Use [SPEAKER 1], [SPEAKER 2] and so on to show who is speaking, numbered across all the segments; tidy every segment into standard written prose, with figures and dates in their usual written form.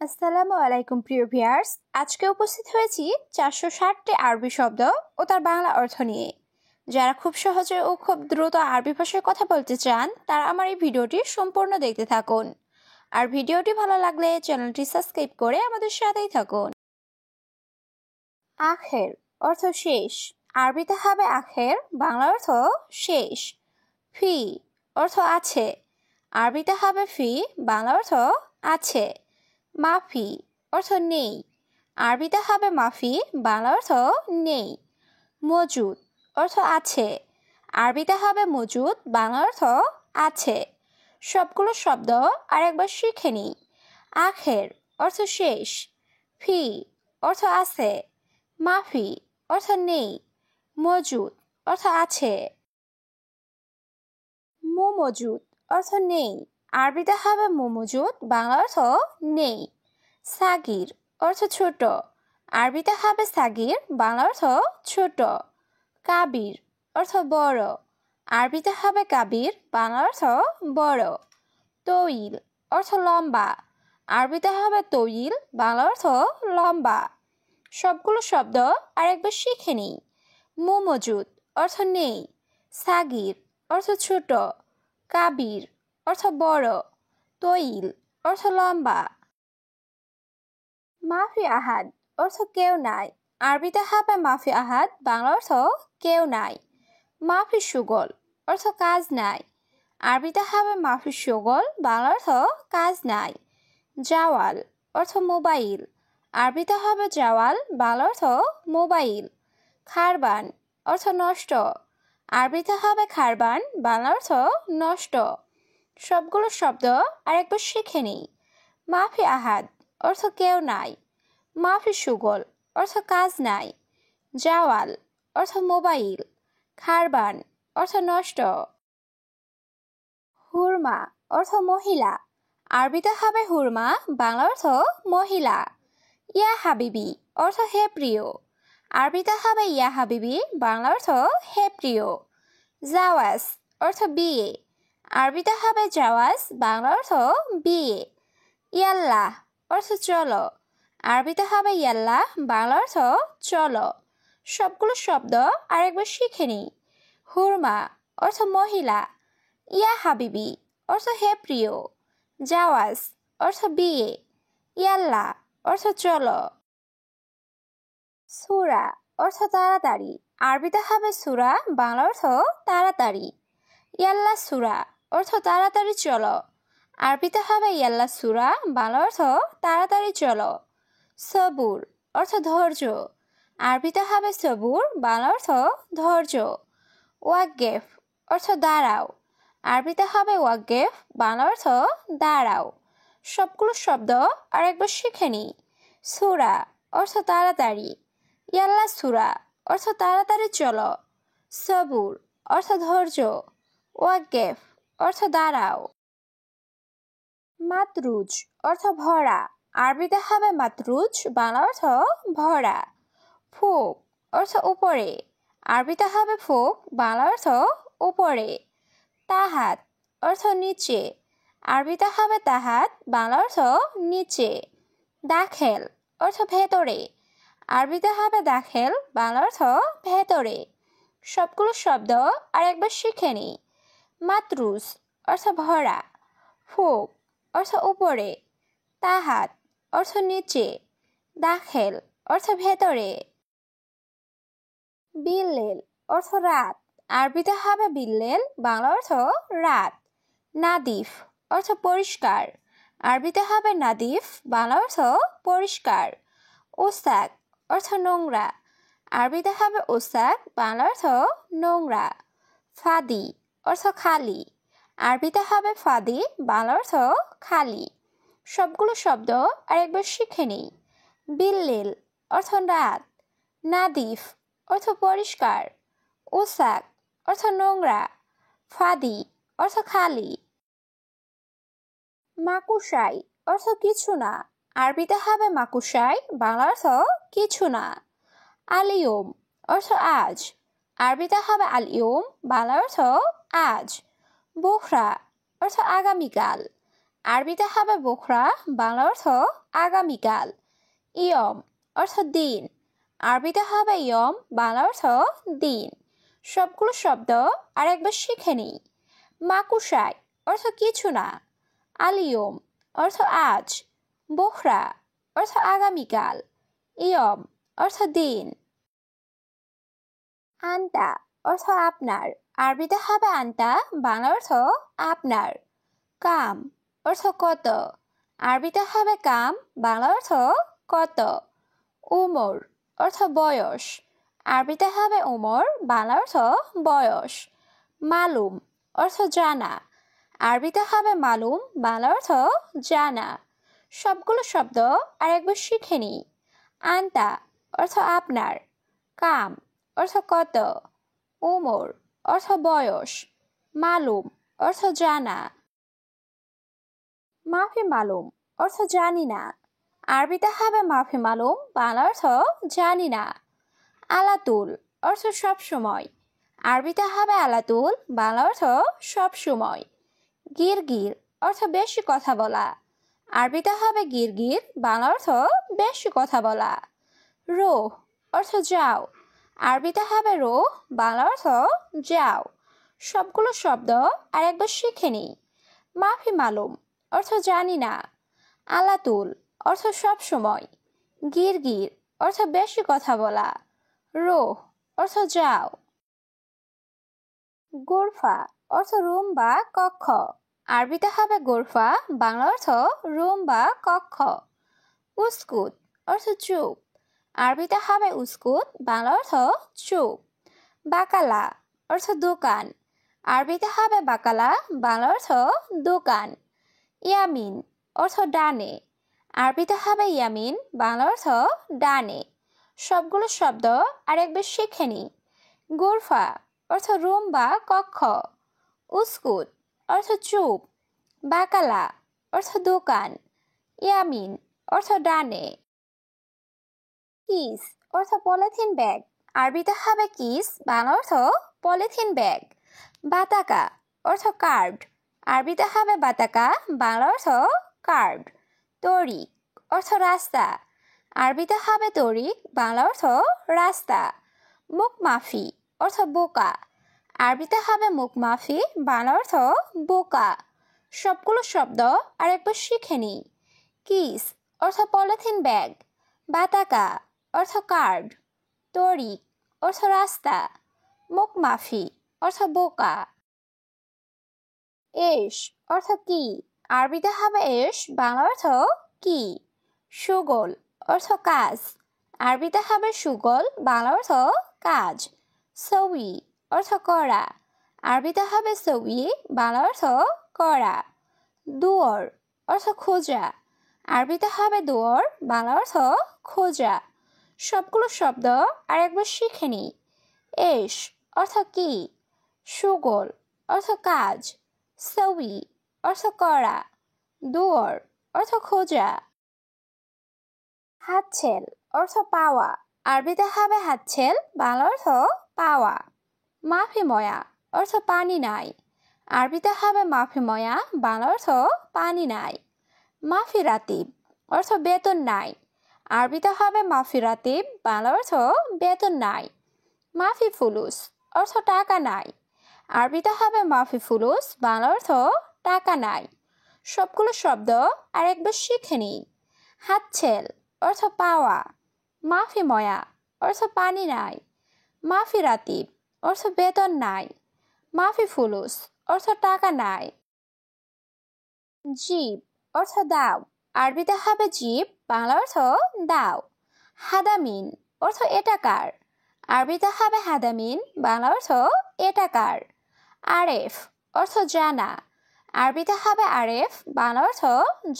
[SPEAKER 1] আসসালামু আলাইকুম প্রিয় ভিউয়ার্স, আজকে উপস্থিত হয়েছি 460টি আরবি শব্দ ও তার বাংলা অর্থ নিয়ে। যারা খুব সহজে ও খুব দ্রুত আরবি ভাষায় কথা বলতে চান তারা আমার এই ভিডিওটি সম্পূর্ণ দেখতে থাকুন। আর ভিডিওটি ভালো লাগলে চ্যানেলটি সাবস্ক্রাইব করে আমাদের সাথেই থাকুন। আখের অর্থ শেষ, আরবিতে হবে আখের, বাংলা অর্থ শেষ। ফি অর্থ আছে, আরবিতে হবে ফি, বাংলা অর্থ আছে। মাফি অর্থ নেই, আরবিতে হবে মাফি, বাংলা অর্থ নেই। মজুদ অর্থ আছে, আরবিতে হবে মজুদ, বাংলা অর্থ আছে। সবগুলো শব্দ আরেকবার শিখে নিই। আখের অর্থ শেষ, ফি অর্থ আছে, মাফি অর্থ নেই, মজুদ অর্থ আছে। মজুদ অর্থ নেই, আরবিতে হবে মজুদ, বাংলা অর্থ নেই। সাগির অর্থ ছোট, আরবিতে হবে সাগির, বাংলা অর্থ ছোট। কাবির অর্থ বড়, আরবিতে হবে কাবির, বাংলা অর্থ বড়। তৌইল অর্থ লম্বা, আরবিতে হবে তৌইল, বাংলা অর্থ লম্বা। সবগুলো শব্দ আরেকবার শিখে নিই। মজুদ অর্থ নেই, সাগির অর্থ ছোট, কাবির অর্থ বড়, তৌইল অর্থ লম্বা। মাফি আহাদ অর্থ কেউ নাই, আরবিতে হবে মাফি আহাদ, বাংলা অর্থ কেউ নাই। মাফি সুগল অর্থ কাজ নাই, আরবিতে হবে মাফি সুগল, বাংলা অর্থ কাজ নাই। জাওয়াল অর্থ মোবাইল, আরবিতে হবে জাওয়াল, বাংলা অর্থ মোবাইল। খারবান অর্থ নষ্ট, আরবিতে হবে খারবান, বাংলা অর্থ নষ্ট। সবগুলো শব্দ আরেকবার শিখে নিই। মাফি আহাদ অর্থ কেউ নাই, মাফি সুগল অর্থ কাজ নাই, জাওয়াল অর্থ মোবাইল, খারবান অর্থ নষ্ট। হুরমা অর্থ মহিলা, আরবিতে হবে হুরমা, বাংলা অর্থ মহিলা। ইয়া হাবিবি অর্থ হে প্রিয়, আরবিতে হবে ইয়া হাবিবি, বাংলা অর্থ হে প্রিয়। জাওয়াজ অর্থ বিয়ে, আরবিতে হবে জাওয়াজ, বাংলা অর্থ বিয়ে। ইয়াল্লাহ অর্থ চলো, আরবিতে হবে ইয়াল্লাহ, বাংলা অর্থ চলো। সবগুলো শব্দ আরেকবার শিখে নিই। হুরমা অর্থ মহিলা, ইয়া হাবিবি অর্থ হে প্রিয়, জাওয়াজ অর্থ বিয়ে, ইয়াল্লাহ অর্থ চলো। সূরা অর্থ তাড়াতাড়ি, আরবিতে হবে সূরা, বাংলা অর্থ তাড়াতাড়ি। ইয়াল্লা সূরা অর্থ তাড়াতাড়ি চলো, আরবিতে হবে ইয়াল্লা সূরা, বাংলা অর্থ তাড়াতাড়ি চলো। সবুর অর্থ ধৈর্য, আরবিতে হবে সবুর, বাংলা অর্থ ধৈর্য। ওয়াকগেফ অর্থ দাঁড়াও, আরবিতে হবে ওয়াকগেফ, বাংলা অর্থ দাঁড়াও। সবগুলো শব্দ আরেকবার শিখে নিই। সূরা অর্থ তাড়াতাড়ি, ইয়াল্লা সূরা অর্থ তাড়াতাড়ি চলো, সবুর অর্থ ধৈর্য, ওয়াকগেফ অর্থ দাঁড়াও। মাতরুজ অর্থ ভরা, আরবিতে হবে মাতরুজ, বাংলা অর্থ ভরা। ফোক অর্থ উপরে, আরবিতে হবে ফোক, বাংলা অর্থ উপরে। তাহাত অর্থ নিচে, আরবিতে হবে তাহাত, বাংলা অর্থ নিচে। দাখেল অর্থ ভেতরে, আরবিতে হবে দাখেল, বাংলা অর্থ ভেতরে। সবগুলো শব্দ আরেকবার শিখে নিই। মাতরুজ অর্থ ভরা, ফোক অর্থ উপরে, তাহাত অর্থ নিচে, দাখেল অর্থ ভেতরে। বিল্লেল অর্থ রাত, আরবিতে হবে বিল্লেল, বাংলা অর্থ রাত। নাদিফ অর্থ পরিষ্কার, আরবিতে হবে নাদিফ, বাংলা অর্থ পরিষ্কার। ওসাক অর্থ নোংরা, আরবিতে হবে ওসাক, বাংলা অর্থ নোংরা। ফাদি অর্থ খালি, আরবিতে হবে ফাদি, বাংলা অর্থ খালি। সবগুলো শব্দ আরেকবার শিখে নিই। বিল্লেল অর্থ রাত, নাদিফ অর্থ পরিষ্কার, ওসাক অর্থ নোংরা, ফাদি অর্থ খালি। মাকুশাই অর্থ কিছু না, আরবিতে হবে মাকুশাই, বাংলা অর্থ কিছু না। আলিয়ম অর্থ আজ, আরবিতে হবে আলিয়ম, বাংলা অর্থ আজ। বুখরা অর্থ আগামীকাল, আরবিতে হবে বুখরা, বাংলা অর্থ আগামীকাল। ইয়ম অর্থ দিন, আরবিতে হবে ইয়ম, বাংলা অর্থ দিন। সবগুলো শব্দ আরেকবার শিখে নিই। মাকুশাই অর্থ কিছু না, আলিয়ম অর্থ আজ, বুখরা অর্থ আগামীকাল, ইয়ম অর্থ দিন। আন্তা অর্থ আপনার, আরবিতে হবে আন্তা, বাংলা অর্থ আপনার। কাম অর্থ কত, আরবিতে হবে কাম, বাংলা অর্থ কত। উমর অর্থ বয়স, আরবিতে হবে উমর, বাংলা অর্থ বয়স। মালুম অর্থ জানা, আরবিতে হবে মালুম, বাংলা অর্থ জানা। সবগুলো শব্দ আরেকবার শিখে নিই। আন্তা অর্থ আপনার, কাম অর্থ কত, উমর অর্থ বয়স, মালুম অর্থ জানা। মাফি মালুম অর্থ জানি না, আরবিতে হবে মাফি মালুম, বাংলা অর্থ জানি না। আলাতুল অর্থ সব সময়, আরবিতে হবে আলাতুল, বাংলা অর্থ সব সময়। গিরগির অর্থ বেশি কথা বলা, আরবিতে হবে গিরগির, বাংলা অর্থ বেশি কথা বলা। রোহ অর্থ যাও, আরবিতে হবে রোহ, বাংলা অর্থ যাও। সবগুলো শব্দ আরেকবার শিখে নিই। মাফি মালুম অর্থ জানি না, আলাতুল অর্থ সব সময়, গিরগির অর্থ বেশি কথা বলা, রোহ অর্থ যাও। গোরফা অর্থ রুম বা কক্ষ, আরবিতে হবে গোরফা, বাংলা অর্থ রুম বা কক্ষ। উস্কুত অর্থ চুপ, আরবিতে হবে উস্কুত, বাংলা অর্থ চুপ। বাকালা অর্থ দোকান, আরবিতে হবে বাকালা, বাংলা অর্থ দোকান। ইয়ামিন অর্থ ডানে, আরবিতে হবে ইয়ামিন, বাংলা অর্থ ডানে। সবগুলো শব্দ আরেকবার শিখে নিই। গোরফা অর্থ রুম বা কক্ষ, উস্কুত অর্থ চুপ, বাকালা অর্থ দোকান, ইয়ামিন অর্থ ডানে। কিস অর্থ পলিথিন ব্যাগ, আরবিতে হবে কিস, বাংলা অর্থ পলিথিন ব্যাগ। বাতাকা অর্থ কার্ড, আরবিতে হবে বাতাকা, বাংলা অর্থ কার্ড। তরিক অর্থ রাস্তা, আরবিতে হবে তরিক, বাংলা অর্থ রাস্তা। মুখ মাফি অর্থ বোকা, আরবিতে হবে মুখ মাফি, বাংলা অর্থ বোকা। সবগুলো শব্দ আরেকবার শিখে নিই। কিস অর্থ পলিথিন ব্যাগ, বাতাকা অর্থ কার্ড, তরিক অর্থ রাস্তা, মুখ মাফি অর্থ বোকা। এশ অর্থ কি, আরবিতে হবে এশ, বাংলা অর্থ কি। সুগল অর্থ কাজ, আরবিতে হবে সুগল, বাংলা অর্থ কাজ। সউই অর্থ করা, আরবিতে হবে সউই, বাংলা অর্থ করা। দুয়ার অর্থ খোঁজা, আরবিতে হবে দুয়ার, বাংলা অর্থ খোঁজা। সবগুলো শব্দ আরেকবার শিখে নিই। এশ অর্থ কি, সুগল অর্থ কাজ, সউই অর্থ করা, দুয়ার অর্থ খোঁজা। হাতছেল অর্থ পাওয়া, আরবিতে হবে হাতছেল, বাংলা অর্থ পাওয়া। মাফি ময়া অর্থ পানি নাই, আরবিতে হবে মাফি ময়া, বাংলা অর্থ পানি নাই। মাফি রাতিব অর্থ বেতন নাই, আরবিতে হবে মাফি রাতিব, বাংলা অর্থ বেতন নাই। মাফি ফুলুস অর্থ টাকা নাই, আরবিতে হবে মাফি ফুলুস, বাংলা অর্থ টাকা নাই। সবগুলো শব্দ আরেকবার শিখে নিই। হাতছেল অর্থ পাওয়া, মাফি ময়া অর্থ পানি নাই, মাফি রাতিব অর্থ বেতন নাই, মাফি ফুলুস অর্থ টাকা নাই। জিব অর্থ দাও, আরবিতে হবে জিব, বাংলা অর্থ দাও। হাদামিন অর্থ এটা কার, আরবিতে হবে হাদামিন, বাংলা অর্থ এটা কার। আরেফ অর্থ জানা, আরবিতে হবে আরেফ, বাংলা অর্থ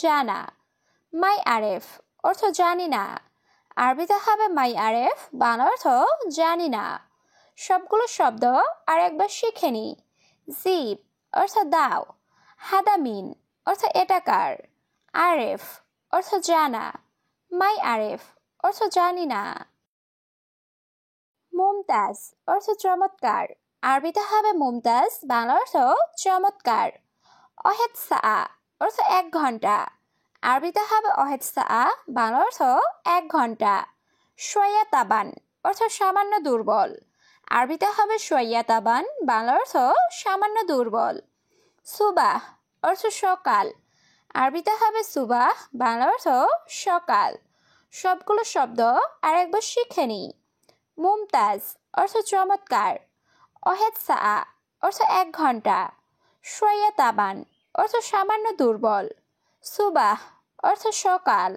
[SPEAKER 1] জানা। মাই আরেফ অর্থ জানি না, আরবিতে হবে মাই আরেফ, বাংলা অর্থ জানি না। সবগুলো শব্দ আরেকবার শিখে নিই। জিব অর্থ দাও, হাদামিন অর্থ এটা কার, আরেফ অর্থ জানা, মাই আরেফ অর্থ জানি না। মুমতাজ অর্থ চমৎকার, আরবিতে হবে মুমতাজ, বাংলা অর্থ চমৎকার। অহেদ সা অর্থ 1 ঘন্টা। আরবিতে হবে ওয়াহেদ সাআ, বাংলা অর্থ 1 ঘন্টা। শোয়া তাবান অর্থ সামান্য দুর্বল। আরবিতে হবে শোয়া তাবান, বাংলা অর্থ সামান্য দুর্বল। সুবাহ অর্থ সকাল। আরবিতে হবে সুবাহ, বাংলা অর্থ সকাল। সবগুলো শব্দ আরেকবার শিখে নিই। মুমতাজ অর্থ চমৎকার। ওয়াহেদ সাআ অর্থ 1 ঘন্টা। শোয়া তাবান অর্থ সামান্য দুর্বল। সুবাহ অর্থ সকাল।